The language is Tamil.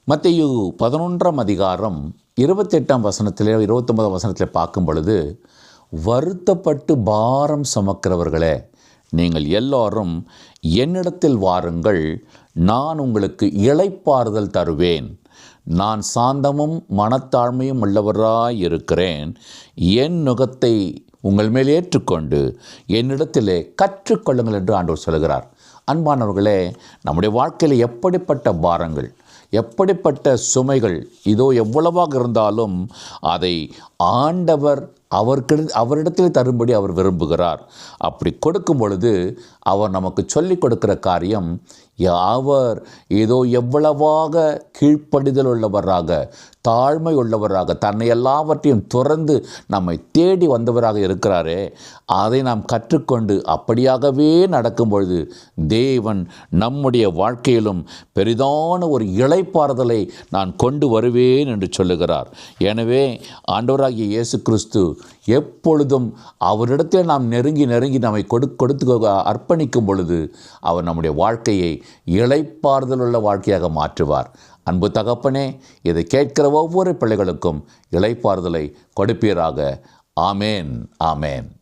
மத்தேயு 11ஆம் அதிகாரம் 28ஆம் வசனத்திலே 29ஆம் வசனத்திலே பார்க்கும் பொழுது, வருத்தப்பட்டு பாரம் சுமக்கிறவர்களே, நீங்கள் எல்லாரும் என்னிடத்தில் வாருங்கள், நான் உங்களுக்கு இளைப்பாறுதல் தருவேன். நான் சாந்தமும் மனத்தாழ்மையும் உள்ளவராய் இருக்கிறேன். என் நுகத்தை உங்கள் மேல் ஏற்றுக்கொண்டு என்னிடத்திலே கற்றுக்கொள்ளுங்கள் என்று ஆண்டவர் சொல்கிறார். அன்பானவர்களே, நம்முடைய வாழ்க்கையில் எப்படிப்பட்ட பாரங்கள், எப்படிப்பட்ட சுமைகள் இதோ எவ்வளவாக இருந்தாலும் அதை ஆண்டவர் அவரிடத்தில் தரும்படி அவர் விரும்புகிறார். அப்படி கொடுக்கும் பொழுது அவர் நமக்கு சொல்லிக் கொடுக்கிற காரியம், அவர் ஏதோ எவ்வளவாக கீழ்ப்படிதல் உள்ளவராக, தாழ்மை உள்ளவராக, தன்னை எல்லாவற்றையும் துறந்து நம்மை தேடி வந்தவராக இருக்கிறாரே, அதை நாம் கற்றுக்கொண்டு அப்படியாகவே நடக்கும் பொழுது தேவன் நம்முடைய வாழ்க்கையிலும் பெரிதான ஒரு இளைப்பாறுதலை நான் கொண்டு வருவேன் என்று சொல்லுகிறார். எனவே ஆண்டவராகிய இயேசு கிறிஸ்து எப்பொழுதும் அவரிடத்தில் நாம் நெருங்கி நம்மை கொடுத்து அர்ப்பணிக்கும் பொழுது அவர் நம்முடைய வாழ்க்கையை இளைப்பாறுதல் உள்ள வாழ்க்கையாக மாற்றுவார். அன்பு தகப்பனே, இதை கேட்கிற ஒவ்வொரு பிள்ளைகளுக்கும் இளைப்பாறுதலை கொடுப்பீராக. ஆமேன், ஆமேன்.